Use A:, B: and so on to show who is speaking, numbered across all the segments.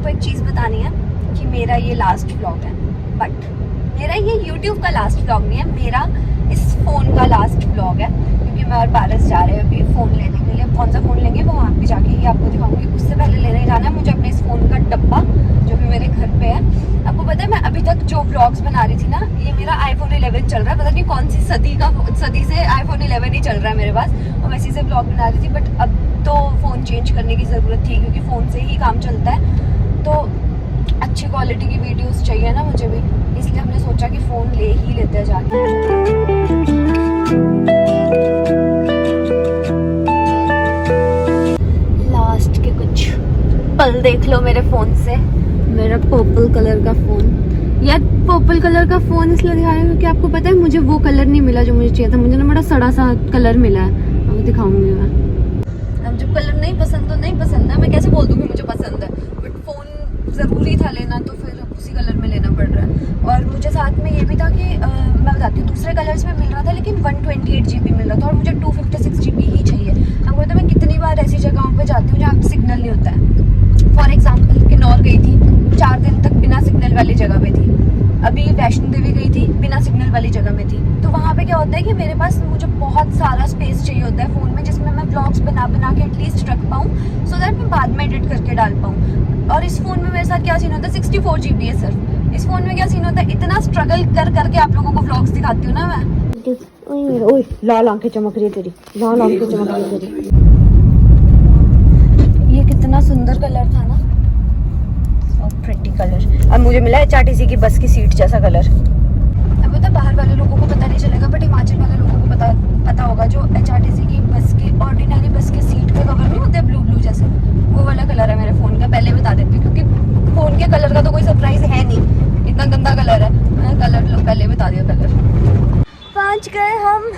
A: को एक चीज़ बतानी है कि मेरा ये लास्ट व्लॉग है, बट मेरा ये YouTube का लास्ट व्लॉग नहीं है, मेरा इस फ़ोन का लास्ट व्लॉग है, क्योंकि मैं और पारस जा रहे हैं अभी फ़ोन लेने के लिए। कौन सा फ़ोन लेंगे वो वहाँ पे जाके ही आपको दिखाऊंगी। उससे पहले लेने जाना है मुझे अपने इस फ़ोन का डब्बा, जो कि मेरे घर पे है। आपको पता है मैं अभी तक जो व्लॉग्स बना रही थी ना, ये मेरा iPhone 11 चल रहा है, पता नहीं कौन सी सदी से iPhone 11 ही चल रहा है मेरे पास, और वैसे से व्लॉग बना रही थी। बट अब तो फ़ोन चेंज करने की ज़रूरत थी, क्योंकि फ़ोन से ही काम चलता है, तो अच्छी क्वालिटी की वीडियोस चाहिए ना मुझे भी, इसलिए हमने सोचा कि फ़ोन ले ही लेते हैं जाके। लास्ट के कुछ पल देख लो मेरे फ़ोन से। मेरा पर्पल कलर का फ़ोन, यार पर्पल कलर का फ़ोन इसलिए दिखा रही हूँ क्योंकि आपको पता है मुझे वो कलर नहीं मिला जो मुझे चाहिए था। मुझे ना बड़ा सड़ा सा कलर मिला है, अब दिखाऊंगी मैं। अब जब कलर नहीं पसंद तो नहीं पसंद है, मैं कैसे बोल दूँ कि मुझे पसंद है, बट फ़ोन ज़रूरी था लेना, तो फिर उसी कलर में लेना पड़ रहा है। और मुझे साथ में ये भी था कि मैं बताती हूँ, दूसरे कलर्स में मिल रहा था लेकिन 128 GB मिल रहा था, और मुझे 256 GB ही चाहिए। आपको पता है मैं कितनी बार ऐसी जगहों पे जाती हूँ जहाँ सिग्नल नहीं होता है। फॉर एग्जाम्पल किन्नौर गई थी, 4 दिन तक बिना सिग्नल वाली जगह पे थी। अभी वैष्णो देवी गई थी, बिना सिग्नल वाली जगह में थी। तो वहाँ पे क्या होता है कि मेरे पास मुझे बहुत सारा स्पेस चाहिए होता है फ़ोन में, जिसमें मैं ब्लॉग्स बना के एटलीस्ट रख पाऊँ, सो दैट मैं बाद में एडिट करके डाल पाऊँ। और इस फ़ोन में मेरे साथ क्या सीन होता है, 64 GB है सिर्फ। इस फ़ोन में क्या सीन होता है, इतना स्ट्रगल कर करके आप लोगों को ब्लॉग्स दिखाती हूँ ना मैं। ओए लाल आंखें चमक रही है तेरी, लाल आंखें चमक रही है तेरी। ये कितना सुंदर कलर था ना, प्रिटी कलर। अब मुझे मिला HRTC की बस की सीट जैसा कलर। अब पता बाहर वाले लोगों को पता नहीं चलेगा, बट हिमाचल वाले लोगों को पता होगा। जो HRTC की बस के ऑर्डिनरी बस के सीट के कवर नहीं होते ब्लू जैसे, वो वाला कलर है मेरे फ़ोन का। पहले बता देती हूँ क्योंकि फ़ोन के कलर का तो कोई सरप्राइज है नहीं, इतना गंदा कलर है। मैंने कलर पहले बता दिया कलर। पहुँच गए हम।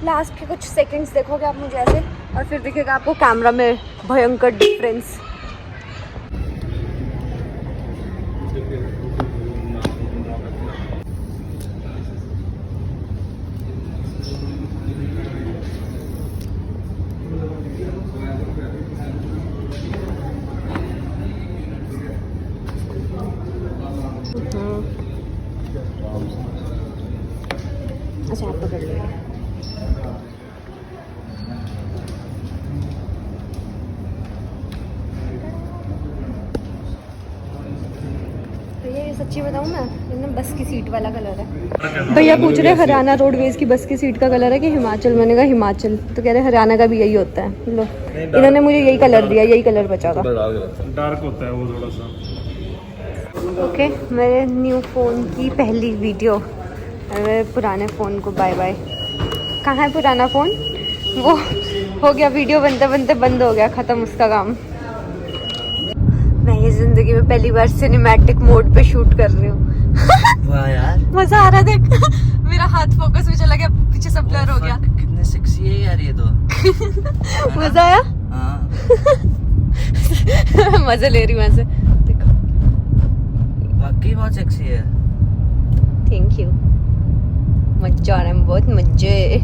A: लास्ट के कुछ सेकेंड्स देखोगे आप मुझे ऐसे, और फिर दिखेगा आपको कैमरा में भयंकर डिफरेंस। अच्छा आप पकड़ लो। भैया ये सच्ची बताऊँ मैं, एकदम बस की सीट वाला कलर है। भैया पूछ रहे हरियाणा रोडवेज की बस की सीट का कलर है कि हिमाचल। मैंने कहा हिमाचल, तो कह रहे हरियाणा का भी यही होता है। लो इन्होंने मुझे यही कलर दिया, यही कलर बचा था।
B: डार्क होता है वो थोड़ा सा।
A: ओके मेरे न्यू फ़ोन की पहली वीडियो। मेरे पुराने फ़ोन को बाय बाय। कहाँ है पुराना फ़ोन? वो हो गया, वीडियो बनते बनते बंद हो गया, ख़त्म उसका काम। मैं ये ज़िंदगी में पहली बार सिनेमैटिक मोड पे शूट कर रही हूँ।
C: वाह यार,
A: मज़ा आ रहा है देख। मेरा हाथ फोकस में चला गया, पीछे सब ब्लर हो गया।
C: कितने सेक्सी है यार ये तो।
A: मज़ा आया?
C: हाँ।
A: मज़े ले रही हूँ ऐसे, देखो।
C: वाकई बहुत सेक्सी है।
A: Thank you. मजा आ रहा है, बहुत मजे।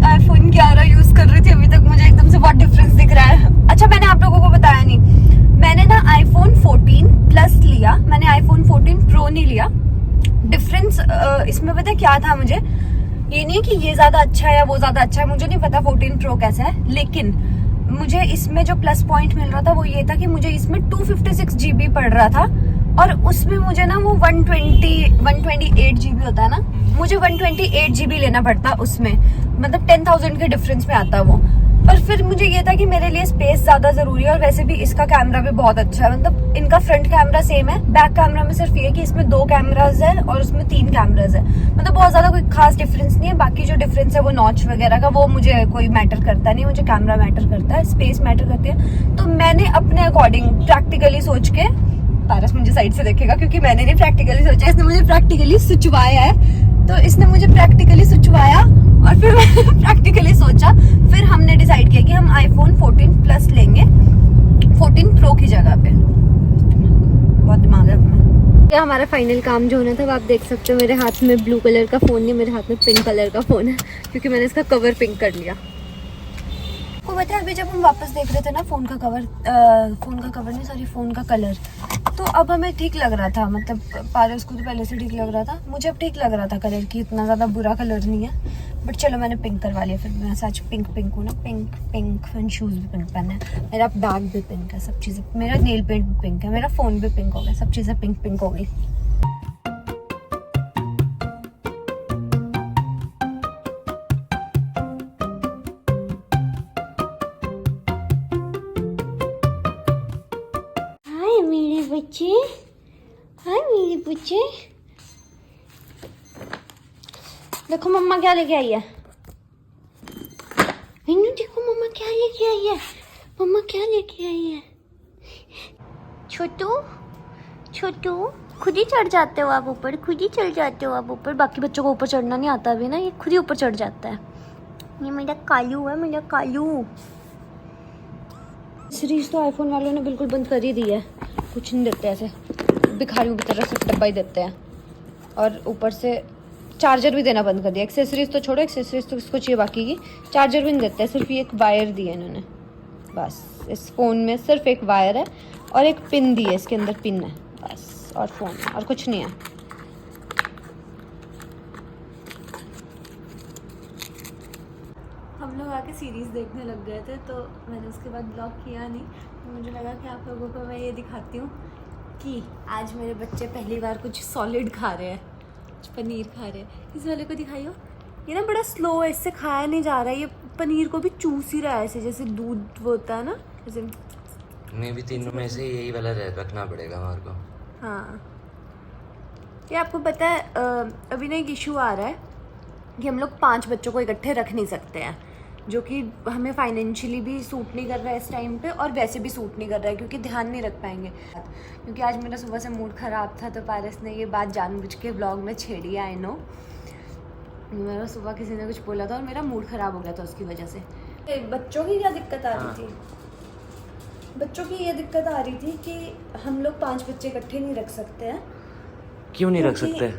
A: iPhone 11 यूज कर रही थी अभी तक, मुझे एकदम से बहुत डिफरेंस दिख रहा है। अच्छा मैंने आप लोगों को बताया नहीं, मैंने ना iPhone 14 प्लस लिया, मैंने iPhone 14 Pro नहीं लिया। डिफरेंस इसमें पता है क्या था मुझे, ये नहीं कि ये ज्यादा अच्छा है या वो ज्यादा अच्छा है, मुझे नहीं पता 14 Pro कैसा है, लेकिन मुझे इसमें जो प्लस पॉइंट मिल रहा था वो ये था कि मुझे इसमें 256 GB पड़ रहा था, और उसमें मुझे ना वो 128 GB होता है ना, मुझे 128 GB लेना पड़ता उसमें, मतलब 10,000 के डिफरेंस में आता वो। और फिर मुझे ये था कि मेरे लिए स्पेस ज्यादा जरूरी है, और वैसे भी इसका कैमरा भी बहुत अच्छा है। मतलब इनका फ्रंट कैमरा सेम है, बैक कैमरा में सिर्फ ये है कि इसमें 2 कैमराज है और उसमें 3 कैमराज है। मतलब बहुत ज्यादा कोई खास डिफरेंस नहीं है। बाकी जो डिफरेंस है वो नॉच वगैरह का, वो मुझे कोई मैटर करता नहीं, मुझे कैमरा मैटर करता है, स्पेस मैटर करती है। तो मैंने अपने अकॉर्डिंग प्रैक्टिकली सोच के, पारस मुझे साइड से देखेगा क्योंकि मैंने नहीं प्रैक्टिकली सोचा, इसने मुझे प्रैक्टिकली सुचवाया है। तो इसने मुझे प्रैक्टिकली सुचवाया और फिर मैंने प्रैक्टिकली सोचा, फिर हमने डिसाइड किया कि हम iPhone 14 प्लस लेंगे 14 Pro की जगह पे। बहुत दिमाग है अपना। ये हमारा फाइनल काम जो होना था वो आप देख सकते हो, मेरे हाथ में ब्लू कलर का फ़ोन नहीं, मेरे हाथ में पिंक कलर का फ़ोन है, क्योंकि मैंने इसका कवर पिंक कर लिया। आपको पता है अभी जब हम वापस देख रहे थे ना फोन का कवर नहीं सॉरी फोन का कलर, तो अब हमें ठीक लग रहा था, मतलब पारस को तो पहले से ठीक लग रहा था, मुझे अब ठीक लग रहा था कलर की, इतना ज़्यादा बुरा कलर नहीं है। बट चलो मैंने पिंक करवा लिया, फिर मैं सच पिंक हूँ ना, पिंक एंड शूज़ भी पिंक पहने हैं, मेरा बैग भी पिंक है, सब चीज़ें, मेरा नेल पेंट भी पिंक है, मेरा फ़ोन भी पिंक हो गया, सब चीज़ें पिंक हो गई। हाय मेरे बच्चे, देखो मम्मा क्या लेके आई है। इन्नू देखो मम्मा क्या लेके आई है, मम्मा क्या लेके आई है। छोटू खुद ही चढ़ जाते हो आप ऊपर, खुद ही चढ़ जाते हो आप ऊपर। बाकी बच्चों को ऊपर चढ़ना नहीं आता अभी ना, ये खुद ही ऊपर चढ़ जाता है। ये मेरा कालू है, मेरा कालू। सीरीज तो आईफोन वालों ने बिल्कुल बंद कर ही दी है, कुछ नहीं देते, ऐसे भिखारियों की तरह सिर्फ डब्बा ही देते हैं, और ऊपर से चार्जर भी देना बंद कर दिया। एक्सेसरीज तो छोड़ो, एक्सेसरीज तो किसको चाहिए बाकी की, चार्जर भी नहीं देते, सिर्फ ये एक वायर दी है इन्होंने बस। इस फ़ोन में सिर्फ एक वायर है और एक पिन दी है, इसके अंदर पिन है बस, और फ़ोन है और कुछ नहीं है। हम लोग आके सीरीज़ देखने लग गए थे, तो मैंने उसके बाद ब्लॉग किया नहीं, तो मुझे लगा कि आप लोगों को मैं ये दिखाती हूँ कि आज मेरे बच्चे पहली बार कुछ सॉलिड खा रहे हैं, कुछ पनीर खा रहे हैं। इस वाले को दिखाइयो, ये ना बड़ा स्लो है, इससे खाया नहीं जा रहा है, ये पनीर को भी चूस ही रहा है ऐसे, जैसे दूध वो होता है ना, जैसे।
C: मैं भी तीनों में से यही वाला रखना पड़ेगा हमारे को।
A: हाँ, ये आपको पता है अभी ना एक इशू आ रहा है कि हम लोग 5 बच्चों को इकट्ठे रख नहीं सकते हैं, जो कि हमें फाइनेंशियली भी सूट नहीं कर रहा है इस टाइम पे, और वैसे भी सूट नहीं कर रहा है क्योंकि ध्यान नहीं रख पाएंगे। क्योंकि आज मेरा सुबह से मूड ख़राब था, तो पारस ने ये बात जानबूझ के ब्लॉग में छेड़ी। आई नो, मेरा सुबह किसी ने कुछ बोला था और मेरा मूड ख़राब हो गया था उसकी वजह से। बच्चों की क्या दिक्कत आ रही थी? बच्चों की ये दिक्कत आ रही थी कि हम लोग 5 बच्चे इकट्ठे नहीं रख सकते हैं।
C: क्यों नहीं रख सकते?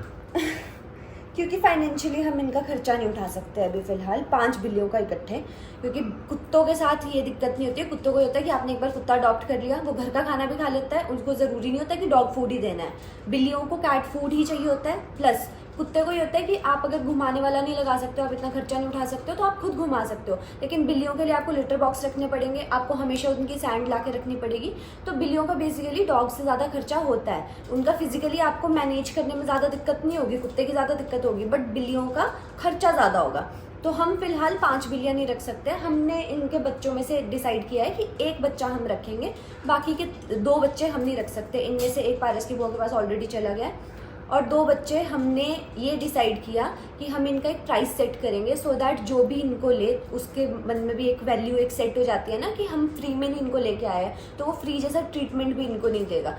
A: क्योंकि फाइनेंशियली हम इनका खर्चा नहीं उठा सकते अभी फ़िलहाल 5 बिल्लियों का इकट्ठे। क्योंकि कुत्तों के साथ ये दिक्कत नहीं होती है, कुत्तों को ये होता है कि आपने एक बार कुत्ता अडॉप्ट कर लिया, वो घर का खाना भी खा लेता है, उनको ज़रूरी नहीं होता कि डॉग फूड ही देना है। बिल्लियों को कैट फूड ही चाहिए होता है, प्लस कुत्ते को ये होता है कि आप अगर घुमाने वाला नहीं लगा सकते हो, आप इतना खर्चा नहीं उठा सकते हो, तो आप खुद घुमा सकते हो। लेकिन बिल्लियों के लिए आपको लिटर बॉक्स रखने पड़ेंगे, आपको हमेशा उनकी सैंड ला के रखनी पड़ेगी। तो बिल्लियों का बेसिकली डॉग से ज़्यादा खर्चा होता है, उनका फिजिकली आपको मैनेज करने में ज़्यादा दिक्कत नहीं होगी, कुत्ते की ज़्यादा दिक्कत होगी, बट बिल्लियों का खर्चा ज़्यादा होगा। तो हम फिलहाल 5 बिल्लियाँ नहीं रख सकते। हमने इनके बच्चों में से डिसाइड किया है कि एक बच्चा हम रखेंगे, बाकी के 2 बच्चे हम नहीं रख सकते। इनमें से एक पारस की बुआ के पास ऑलरेडी चला गया है, और 2 बच्चे हमने ये डिसाइड किया कि हम इनका एक प्राइस सेट करेंगे, सो दैट जो भी इनको ले उसके मन में भी एक वैल्यू एक सेट हो जाती है ना, कि हम फ्री में नहीं इनको लेके आए हैं, तो वो फ्री जैसा ट्रीटमेंट भी इनको नहीं देगा।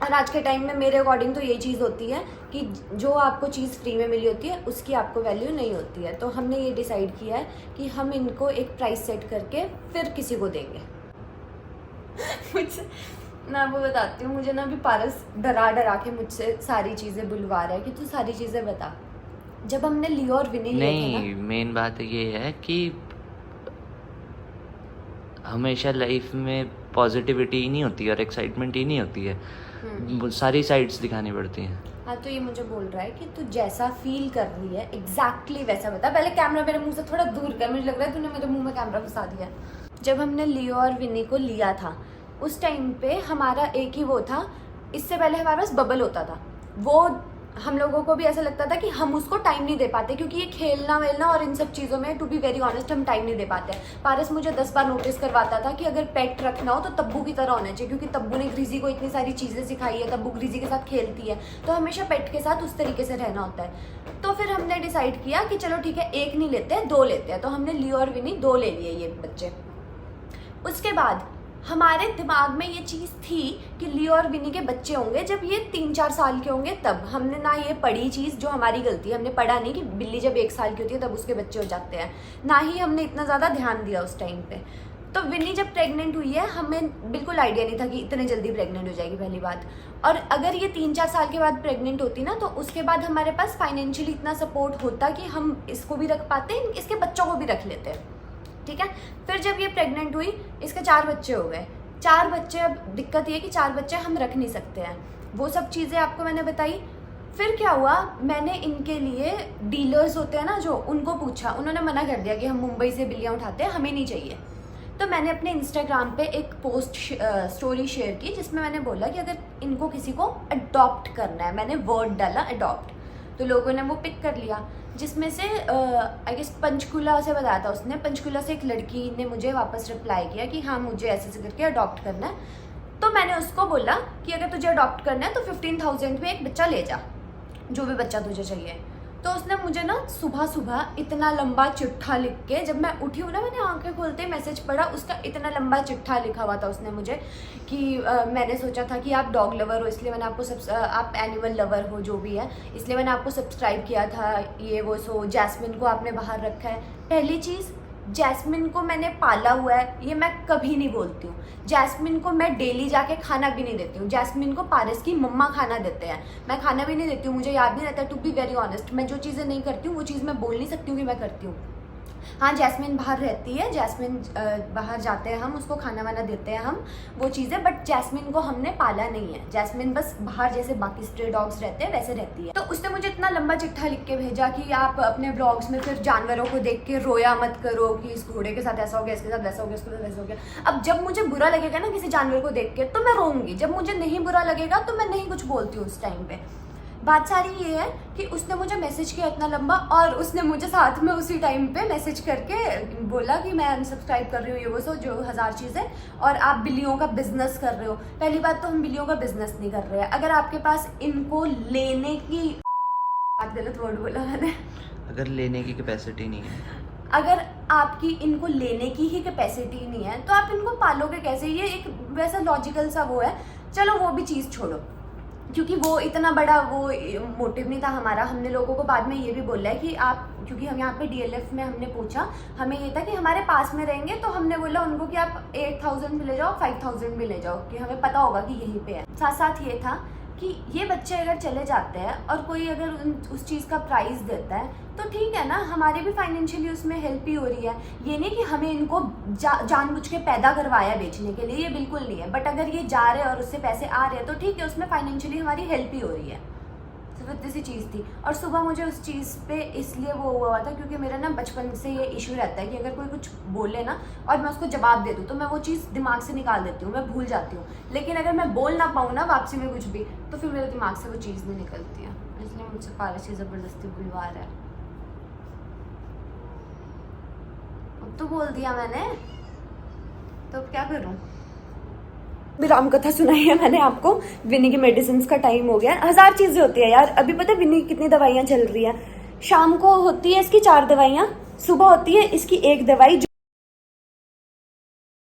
A: और आज के टाइम में मेरे अकॉर्डिंग तो यही चीज़ होती है कि जो आपको चीज़ फ्री में मिली होती है उसकी आपको वैल्यू नहीं होती है। तो हमने ये डिसाइड किया है कि हम इनको एक प्राइस सेट करके फिर किसी को देंगे। मुझसे मैं आपको बताती हूँ, मुझे ना अभी पारस डरा के मुझसे सारी चीज़ें बुलवा रहा है कि तू सारी चीज़ें बता। जब हमने लियो और विनी लिए थे ना,
C: नहीं, मेन बात ये है कि हमेशा लाइफ में पॉजिटिविटी ही नहीं होती है और एक्साइटमेंट ही नहीं होती है, सारी साइड्स दिखानी पड़ती हैं।
A: हाँ, तो ये मुझे बोल रहा है कि तू जैसा फील कर रही है एग्जैक्टली वैसा बता। पहले कैमरा मेरे मुंह से थोड़ा दूर कर, मुझे लग रहा है तूने मेरे मुंह में कैमरा फंसा दिया। जब हमने लियो और विनी को लिया था उस टाइम पे हमारा एक ही वो था, इससे पहले हमारे पास बबल होता था। वो हम लोगों को भी ऐसा लगता था कि हम उसको टाइम नहीं दे पाते, क्योंकि ये खेलना वेलना और इन सब चीज़ों में टू बी वेरी ऑनेस्ट हम टाइम नहीं दे पाते। पारस मुझे 10 बार नोटिस करवाता था कि अगर पेट रखना हो तो तब्बू की तरह होना चाहिए, क्योंकि तब्बू ने ग्रीजी को इतनी सारी चीज़ें सिखाई है, तब्बू ग्रीजी के साथ खेलती है, तो हमेशा पेट के साथ उस तरीके से रहना होता है। तो फिर हमने डिसाइड किया कि चलो ठीक है, 1 नहीं लेते हैं 2 लेते हैं। तो हमने लियो और विनी 2 ले लिए ये बच्चे। उसके बाद हमारे दिमाग में ये चीज़ थी कि लियो और विनी के बच्चे होंगे जब ये 3-4 साल के होंगे, तब। हमने ना ये पढ़ी चीज़, जो हमारी गलती है, हमने पढ़ा नहीं कि बिल्ली जब 1 साल की होती है तब उसके बच्चे हो जाते हैं, ना ही हमने इतना ज़्यादा ध्यान दिया उस टाइम पे। तो विनी जब प्रेग्नेंट हुई है, हमें बिल्कुल आइडिया नहीं था कि इतने जल्दी प्रेग्नेंट हो जाएगी, पहली बात। और अगर ये 3-4 साल के बाद प्रेग्नेंट होती ना, तो उसके बाद हमारे पास फाइनेंशियली इतना सपोर्ट होता कि हम इसको भी रख पाते, इसके बच्चों को भी रख लेते। ठीक है। फिर जब ये प्रेग्नेंट हुई, इसके 4 बच्चे हो गए। 4 बच्चे, अब दिक्कत ये है कि 4 बच्चे हम रख नहीं सकते हैं, वो सब चीज़ें आपको मैंने बताई। फिर क्या हुआ, मैंने इनके लिए डीलर्स होते हैं ना जो, उनको पूछा, उन्होंने मना कर दिया कि हम मुंबई से बिल्लियाँ उठाते हैं, हमें नहीं चाहिए। तो मैंने अपने इंस्टाग्राम पे एक पोस्ट स्टोरी शेयर की जिसमें मैंने बोला कि अगर इनको किसी को अडॉप्ट करना है, मैंने वर्ड डाला अडॉप्ट, तो लोगों ने वो पिक कर लिया। जिसमें से आई गेस पंचकुला से बताया था उसने, पंचकुला से एक लड़की ने मुझे वापस रिप्लाई किया कि हाँ मुझे ऐसे करके अडॉप्ट करना है। तो मैंने उसको बोला कि अगर तुझे अडॉप्ट करना है तो 15,000 में एक बच्चा ले जा, जो भी बच्चा तुझे चाहिए। तो उसने मुझे ना सुबह सुबह इतना लंबा चिट्ठा लिख के, जब मैं उठी हूँ ना, मैंने आंखें खोलते ही मैसेज पढ़ा, उसका इतना लंबा चिट्ठा लिखा हुआ था उसने मुझे कि मैंने सोचा था कि आप डॉग लवर हो, इसलिए मैंने आपको आप एनिमल लवर हो जो भी है, इसलिए मैंने आपको सब्सक्राइब किया था, ये वो सो जैस्मिन को आपने बाहर रखा है। पहली चीज़, जैस्मिन को मैंने पाला हुआ है, ये मैं कभी नहीं बोलती हूँ। जैस्मिन को मैं डेली जाके खाना भी नहीं देती हूँ। जैस्मिन को पारस की मम्मा खाना देते हैं, मैं खाना भी नहीं देती हूँ, मुझे याद नहीं रहता। टू बी वेरी ऑनेस्ट, मैं जो चीज़ें नहीं करती हूँ वो चीज़ मैं बोल नहीं सकती हूँ कि मैं करती हूँ। हाँ, जैस्मिन बाहर रहती है, जैस्मिन बाहर जाते हैं हम, उसको खाना वाना देते हैं हम, वो चीज़ें, बट जैस्मिन को हमने पाला नहीं है। जैस्मिन बस बाहर जैसे बाकी स्ट्रे डॉग्स रहते हैं वैसे रहती है। तो उसने मुझे इतना लंबा चिट्ठा लिख के भेजा कि आप अपने ब्लॉग्स में फिर जानवरों को देख के रोया मत करो कि इस घोड़े के साथ ऐसा हो गया, इसके साथ वैसा हो गया, इसके साथ वैसा हो गया। अब जब मुझे बुरा लगेगा ना किसी जानवर को देख के तो मैं रोऊंगी, जब मुझे नहीं बुरा लगेगा तो मैं नहीं कुछ बोलती हूँ उस टाइम पे। बात सारी ये है कि उसने मुझे मैसेज किया इतना लंबा, और उसने मुझे साथ में उसी टाइम पे मैसेज करके बोला कि मैं अनसब्सक्राइब कर रही हूँ, ये वो सो जो 1000 चीज़ें, और आप बिल्लियों का बिजनेस कर रहे हो। पहली बात तो हम बिल्लियों का बिजनेस नहीं कर रहे हैं। अगर आपके पास इनको लेने की, बात गलत वर्ड बोला मैंने,
C: अगर लेने की कैपेसिटी नहीं है,
A: अगर आपकी इनको लेने की ही कैपेसिटी नहीं है तो आप इनको पालोगे कैसे? ये एक वैसा लॉजिकल सा वो है। चलो वो भी चीज़ छोड़ो, क्योंकि वो इतना बड़ा वो मोटिव नहीं था हमारा। हमने लोगों को बाद में ये भी बोला है कि आप, क्योंकि हम यहाँ पे DLF में हमने पूछा, हमें ये था कि हमारे पास में रहेंगे, तो हमने बोला उनको कि आप 8,000 भी ले जाओ, 5,000 भी ले जाओ, कि हमें पता होगा कि यहीं पे है। साथ साथ ये था कि ये बच्चे अगर चले जाते हैं और कोई अगर उस चीज़ का प्राइस देता है तो ठीक है ना, हमारी भी फाइनेंशियली उसमें हेल्प ही हो रही है। ये नहीं कि हमें इनको जानबूझ के पैदा करवाया बेचने के लिए, ये बिल्कुल नहीं है। बट अगर ये जा रहे हैं और उससे पैसे आ रहे हैं तो ठीक है, उसमें फाइनेंशियली हमारी हेल्प ही हो रही है। सिर्फ इतनी सी चीज़ थी। और सुबह मुझे उस चीज़ पे इसलिए वो हुआ था क्योंकि मेरा ना बचपन से ये इशू रहता है कि अगर कोई कुछ बोले ना और मैं उसको जवाब दे दूँ तो मैं वो चीज़ दिमाग से निकाल देती हूँ, मैं भूल जाती हूँ। लेकिन अगर मैं बोल ना पाऊँ ना वापसी में कुछ भी, तो फिर मेरे दिमाग से वो चीज़ नहीं निकलती है। इसलिए मुझसे पारस से ज़बरदस्ती बुलवा रहा है। अब तो बोल दिया मैंने, तो अब क्या करूँ? राम कथा सुनाई है मैंने आपको। विनी की मेडिसिन का टाइम हो गया। 1000 चीजें होती है यार। अभी पता है विनी की कितनी दवाइयाँ चल रही है? शाम को होती है इसकी 4 दवाइयाँ, सुबह होती है इसकी 1 दवाई।